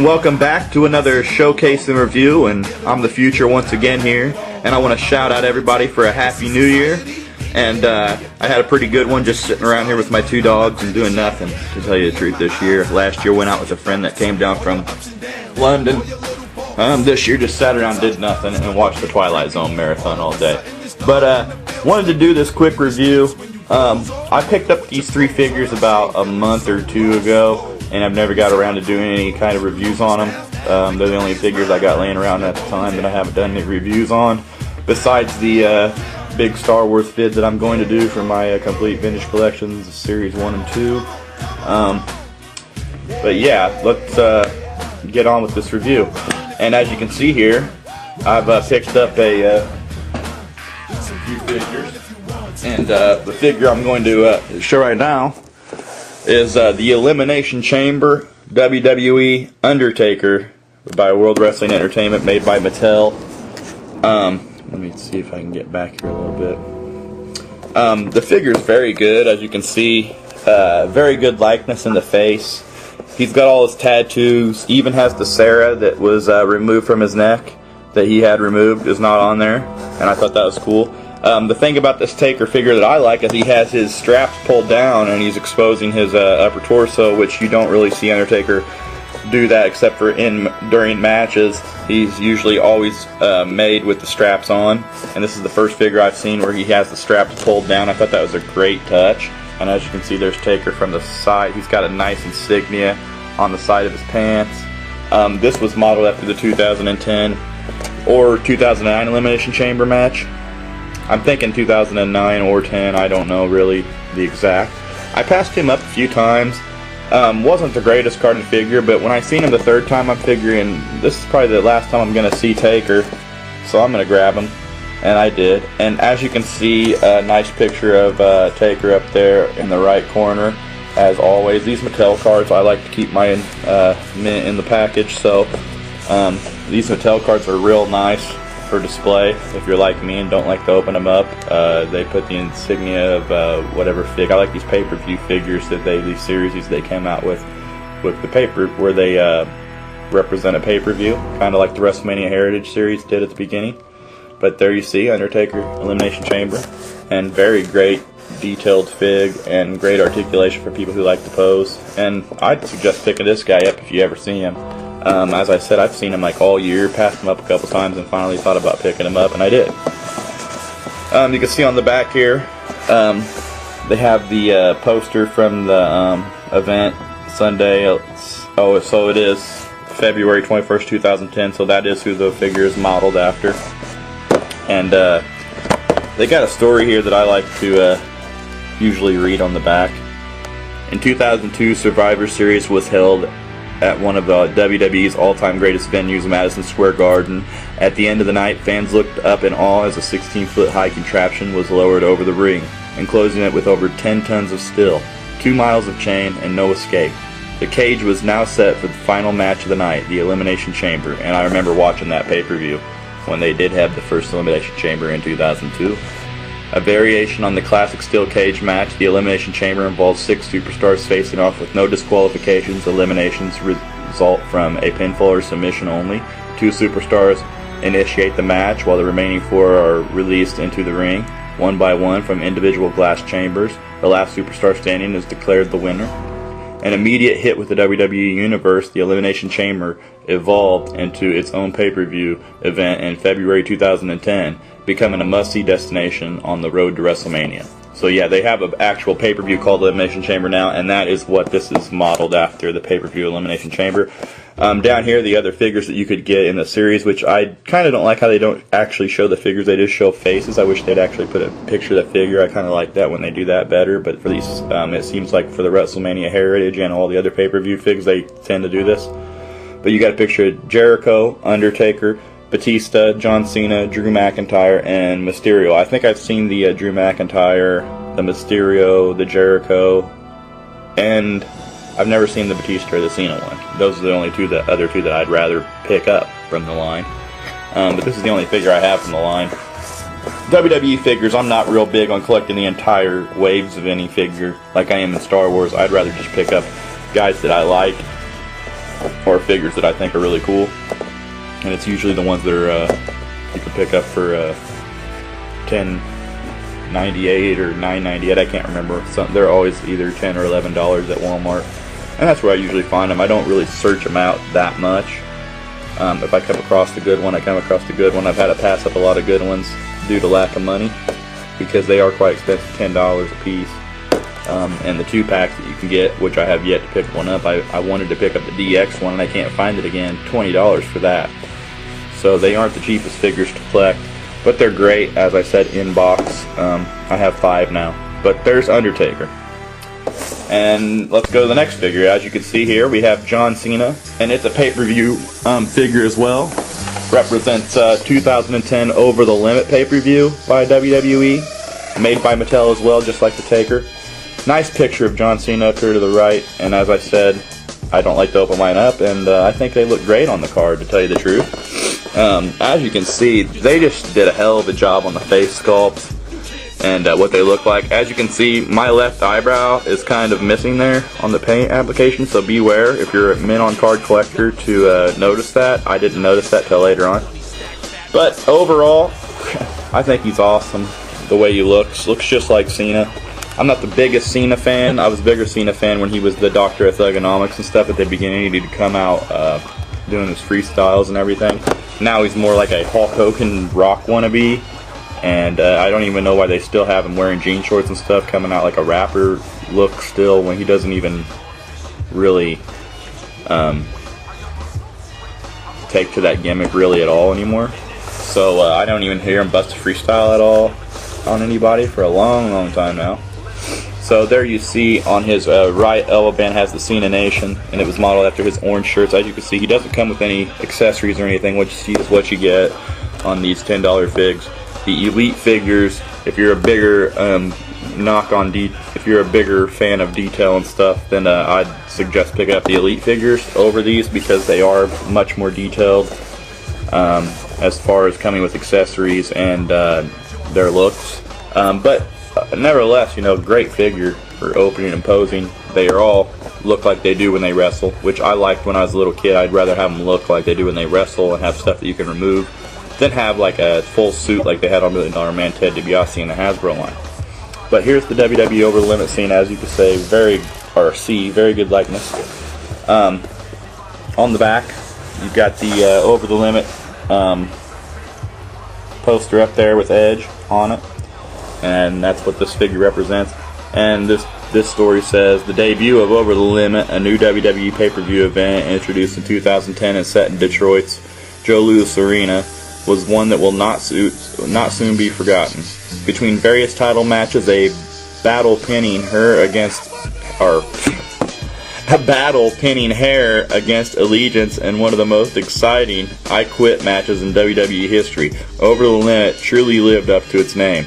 Welcome back to another showcase and review, and I'm the future once again here, and I want to shout out everybody for a happy new year. And I had a pretty good one just sitting around here with my two dogs and doing nothing, to tell you the truth, this year. Last year went out with a friend that came down from London. This year just sat around, did nothing, and watched the Twilight Zone marathon all day. But wanted to do this quick review. I picked up these three figures about a month or two ago, and I've never got around to doing any kind of reviews on them. They're the only figures I got laying around at the time that I haven't done any reviews on, besides the big Star Wars vid that I'm going to do for my complete vintage collections, series 1 and 2. But yeah, let's get on with this review. And as you can see here, I've picked up a few figures. And the figure I'm going to show right now is the Elimination Chamber WWE Undertaker by World Wrestling Entertainment, made by Mattel. Let me see if I can get back here a little bit. The figure's very good, as you can see. Very good likeness in the face. He's got all his tattoos. He even has the Sarah that was removed from his neck, that he had removed, is not on there, and I thought that was cool. The thing about this Taker figure that I like is he has his straps pulled down and he's exposing his upper torso, which you don't really see Undertaker do that except for during matches. He's usually always made with the straps on, and this is the first figure I've seen where he has the straps pulled down. I thought that was a great touch. And as you can see, there's Taker from the side. He's got a nice insignia on the side of his pants. This was modeled after the 2010 or 2009 Elimination Chamber match. I'm thinking 2009 or 10, I don't know really the exact. I passed him up a few times. Wasn't the greatest carded figure, but when I seen him the third time, I'm figuring this is probably the last time I'm going to see Taker, so I'm going to grab him, and I did. And as you can see, a nice picture of Taker up there in the right corner. As always, these Mattel cards, I like to keep my mint in the package, so these Mattel cards are real nice for display. If you're like me and don't like to open them up, they put the insignia of whatever fig. I like these pay-per-view figures that these series they came out with the paper, where they represent a pay-per-view, kind of like the WrestleMania Heritage series did at the beginning. But there you see Undertaker Elimination Chamber, and very great detailed fig and great articulation for people who like to pose. And I'd suggest picking this guy up if you ever see him. As I said, I've seen him like all year, passed him up a couple times, and finally thought about picking him up, and I did. You can see on the back here, they have the poster from the event Sunday. So it is February 21st, 2010, so that is who the figure is modeled after. And they got a story here that I like to usually read on the back. In 2002, Survivor Series was held at one of the WWE's all-time greatest venues, Madison Square Garden. At the end of the night, fans looked up in awe as a 16-foot high contraption was lowered over the ring, enclosing it with over 10 tons of steel, 2 miles of chain, and no escape. The cage was now set for the final match of the night, the Elimination Chamber, and I remember watching that pay-per-view when they did have the first Elimination Chamber in 2002. A variation on the classic steel cage match, the Elimination Chamber involves 6 superstars facing off with no disqualifications. Eliminations result from a pinfall or submission only. 2 superstars initiate the match, while the remaining 4 are released into the ring, one by one from individual glass chambers. The last superstar standing is declared the winner. An immediate hit with the WWE Universe, the Elimination Chamber evolved into its own pay-per-view event in February 2010, becoming a must-see destination on the road to WrestleMania. So yeah, they have an actual pay-per-view called Elimination Chamber now, and that is what this is modeled after, the pay-per-view Elimination Chamber. Down here, the other figures that you could get in the series, which I kind of don't like how they don't actually show the figures, they just show faces. I wish they'd actually put a picture of the figure. I kind of like that when they do that better, but for these, it seems like for the WrestleMania Heritage and all the other pay-per-view figs, they tend to do this. But you got a picture of Jericho, Undertaker, Batista, John Cena, Drew McIntyre, and Mysterio. I think I've seen the Drew McIntyre, the Mysterio, the Jericho, and I've never seen the Batista or the Cena one. Those are the only other two that I'd rather pick up from the line. But this is the only figure I have from the line. WWE figures, I'm not real big on collecting the entire waves of any figure like I am in Star Wars. I'd rather just pick up guys that I like. or figures that I think are really cool, and it's usually the ones that are you can pick up for $10.98 or $9.98. I can't remember. They're always either $10 or $11 at Walmart, and that's where I usually find them. I don't really search them out that much. If I come across a good one, I come across a good one. I've had to pass up a lot of good ones due to lack of money, because they are quite expensive, $10 a piece. And the 2-packs that you can get, which I have yet to pick one up. I wanted to pick up the DX one, and I can't find it again. $20 for that. So they aren't the cheapest figures to collect, but they're great. As I said, in box. I have 5 now. But there's Undertaker. And let's go to the next figure. As you can see here, we have John Cena, and it's a pay-per-view figure as well. Represents 2010 Over the Limit pay-per-view by WWE, made by Mattel as well, just like the Taker. Nice picture of John Cena up here to the right, and as I said, I don't like to open mine up, and I think they look great on the card, to tell you the truth. As you can see, they just did a hell of a job on the face sculpts and what they look like. As you can see, my left eyebrow is kind of missing there on the paint application, so beware if you're a mint on card collector to notice that. I didn't notice that till later on. But overall, I think he's awesome. The way he looks just like Cena. I'm not the biggest Cena fan. I was a bigger Cena fan when he was the Doctor of Thugonomics and stuff at the beginning. He did come out doing his freestyles and everything. Now he's more like a Hulk Hogan Rock wannabe. And I don't even know why they still have him wearing jean shorts and stuff, coming out like a rapper look still, when he doesn't even really take to that gimmick really at all anymore. So I don't even hear him bust a freestyle at all on anybody for a long time now. So there you see on his right elbow band has the Cena Nation, and it was modeled after his orange shirts. As you can see, he doesn't come with any accessories or anything, which is what you get on these $10 figs. The Elite figures, if you're a bigger if you're a bigger fan of detail and stuff, then I'd suggest picking up the Elite figures over these, because they are much more detailed as far as coming with accessories and their looks. But nevertheless, you know, great figure for opening and posing. They are all look like they do when they wrestle, which I liked when I was a little kid. I'd rather have them look like they do when they wrestle and have stuff that you can remove than have like a full suit like they had on $1 Million Man Ted DiBiase in the Hasbro line. But here's the WWE Over the Limit scene. As you can say, very good likeness. On the back, you've got the Over the Limit poster up there with Edge on it, and that's what this figure represents. And this story says, the debut of Over the Limit, a new WWE pay-per-view event introduced in 2010 and set in Detroit's Joe Louis Arena, was one that will not soon be forgotten. Between various title matches, a battle pinning her against Allegiance, and one of the most exciting I Quit matches in WWE history, Over the Limit truly lived up to its name.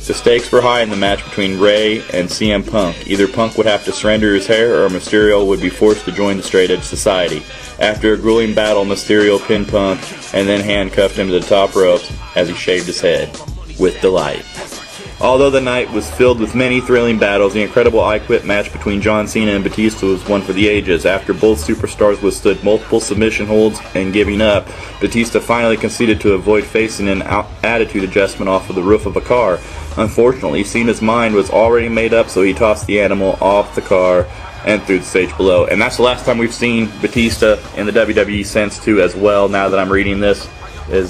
The stakes were high in the match between Ray and CM Punk. Either Punk would have to surrender his hair, or Mysterio would be forced to join the Straight Edge Society. After a grueling battle, Mysterio pinned Punk and then handcuffed him to the top ropes as he shaved his head with delight. Although the night was filled with many thrilling battles, the incredible I Quit match between John Cena and Batista was one for the ages. After both superstars withstood multiple submission holds and giving up, Batista finally conceded to avoid facing an attitude adjustment off of the roof of a car. Unfortunately, Cena's mind was already made up, so he tossed the animal off the car and through the stage below. And that's the last time we've seen Batista in the WWE since, too, as well. Now that I'm reading this, is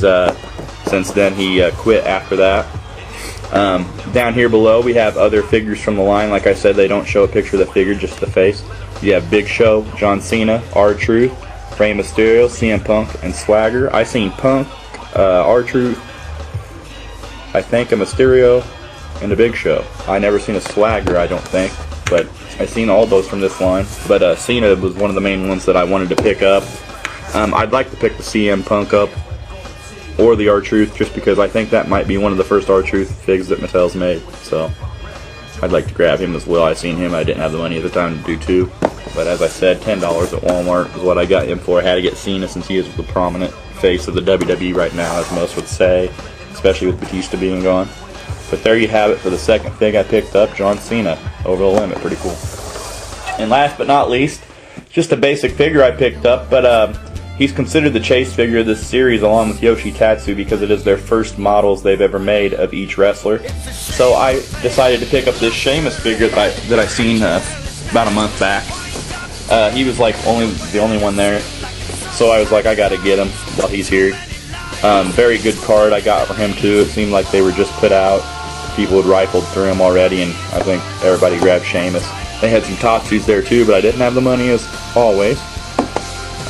since then he quit after that. Down here below, we have other figures from the line. Like I said, they don't show a picture of the figure, just the face. You have Big Show, John Cena, R-Truth, Rey Mysterio, CM Punk, and Swagger. I seen Punk, R-Truth, I think a Mysterio, and a Big Show. I never seen a Swagger, I don't think, but I seen all those from this line. But Cena was one of the main ones that I wanted to pick up. I'd like to pick the CM Punk up, or the R-Truth, just because I think that might be one of the first R-Truth figs that Mattel's made. So I'd like to grab him as well. I seen him. I didn't have the money at the time to do two. But as I said, $10 at Walmart is what I got him for. I had to get Cena since he is the prominent face of the WWE right now, as most would say, especially with Batista being gone. But there you have it for the second fig I picked up, John Cena, Over the Limit. Pretty cool. And last but not least, just a basic figure I picked up, but he's considered the chase figure of this series along with Yoshitatsu because it is their first models they've ever made of each wrestler. So I decided to pick up this Sheamus figure that I seen about a month back. He was like the only one there, so I was like, I gotta get him while he's here. Very good card I got for him too. It seemed like they were just put out. People had rifled through them already, and I think everybody grabbed Sheamus. They had some Tatsus there too, but I didn't have the money as always.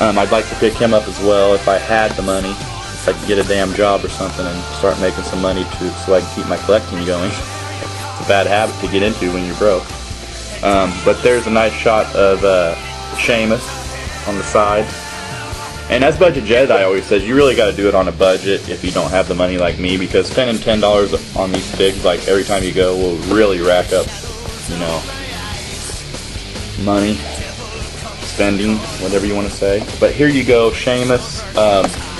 I'd like to pick him up as well if I had the money. If I could get a damn job or something and start making some money so I can keep my collecting going. It's a bad habit to get into when you're broke. But there's a nice shot of Sheamus on the side. And as Budget Jedi always says, you really got to do it on a budget if you don't have the money like me, because spending $10 on these figs, like every time you go, will really rack up, you know, money, spending, whatever you want to say. But here you go, Sheamus.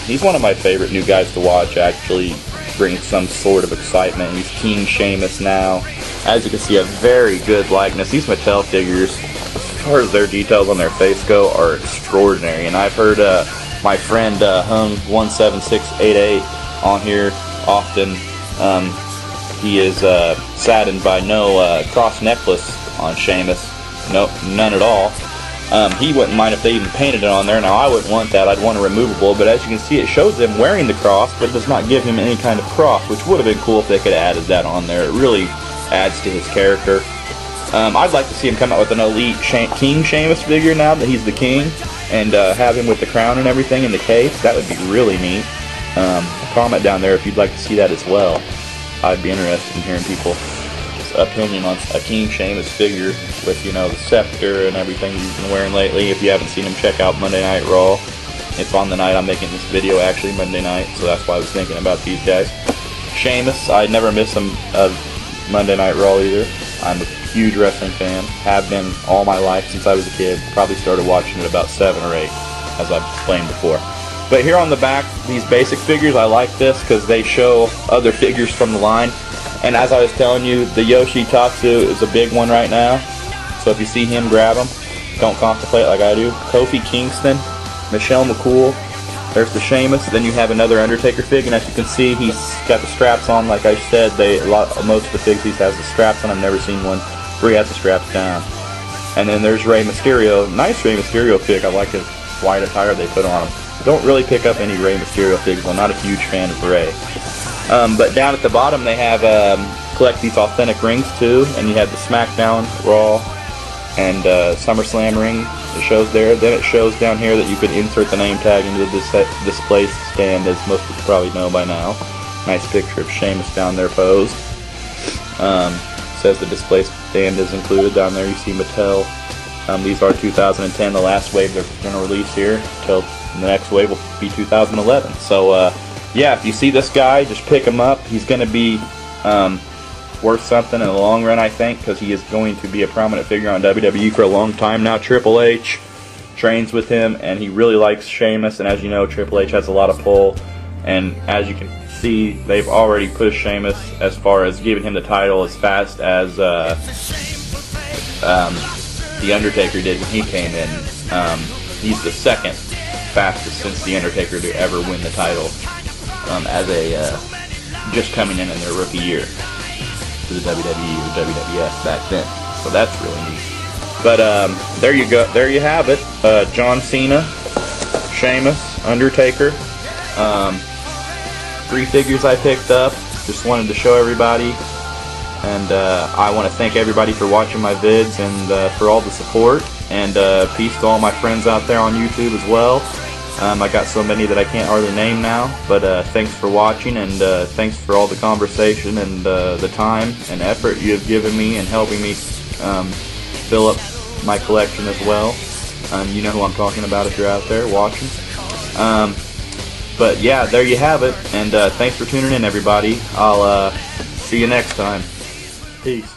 He's one of my favorite new guys to watch. Actually, brings some sort of excitement. He's King Sheamus now. As you can see, a very good likeness. These Mattel figures, as far as their details on their face go, are extraordinary. And I've heard my friend Hung17688 on here often. He is saddened by no cross necklace on Sheamus. No, none at all. He wouldn't mind if they even painted it on there. Now I wouldn't want that. I'd want a removable. But as you can see, it shows him wearing the cross, but it does not give him any kind of cross, which would have been cool if they could have added that on there. It really adds to his character. I'd like to see him come out with an elite King Sheamus figure now that he's the king, and have him with the crown and everything in the cape. That would be really neat. Comment down there if you'd like to see that as well. I'd be interested in hearing people's opinion on a King Sheamus figure with, you know, the scepter and everything he's been wearing lately. If you haven't seen him, check out Monday Night Raw. It's on the night I'm making this video, actually, Monday night, so that's why I was thinking about these guys. Sheamus, I never miss him of Monday Night Raw either. I'm a huge wrestling fan, have been all my life since I was a kid. Probably started watching it about 7 or 8, as I've explained before. But here on the back, these basic figures, I like this because they show other figures from the line. And as I was telling you, the Yoshitatsu is a big one right now. So if you see him, grab him. Don't contemplate like I do. Kofi Kingston, Michelle McCool. There's the Sheamus. Then you have another Undertaker fig, and as you can see, he's got the straps on. Like I said, most of the figs he has the straps on. I've never seen one where he has the straps down. And then there's Rey Mysterio. Nice Rey Mysterio fig. I like his white attire they put on him. Don't really pick up any Rey Mysterio figs. I'm not a huge fan of Rey. But down at the bottom they have collect these authentic rings too, and you have the SmackDown, Raw, and SummerSlam ring. It shows there. Then it shows down here that you could insert the name tag into the display stand, as most people probably know by now. Nice picture of Sheamus down there posed. Says the display stand is included down there. You see Mattel. These are 2010, the last wave they're going to release here, until the next wave will be 2011. So yeah, if you see this guy, just pick him up. He's going to be worth something in the long run, I think, because he is going to be a prominent figure on WWE for a long time now. Triple H trains with him, and he really likes Sheamus, and as you know, Triple H has a lot of pull, and as you can see, they've already pushed Sheamus as far as giving him the title as fast as The Undertaker did when he came in. He's the second fastest since The Undertaker to ever win the title as a just coming in their rookie year to the WWE or WWF back then. So that's really neat. But there you go. There you have it. John Cena, Sheamus, Undertaker. 3 figures I picked up. Just wanted to show everybody. And I want to thank everybody for watching my vids and for all the support. And peace to all my friends out there on YouTube as well. I got so many that I can't hardly name now, but thanks for watching, and thanks for all the conversation and the time and effort you have given me in helping me fill up my collection as well. You know who I'm talking about if you're out there watching. But yeah, there you have it, and thanks for tuning in, everybody. I'll see you next time. Peace.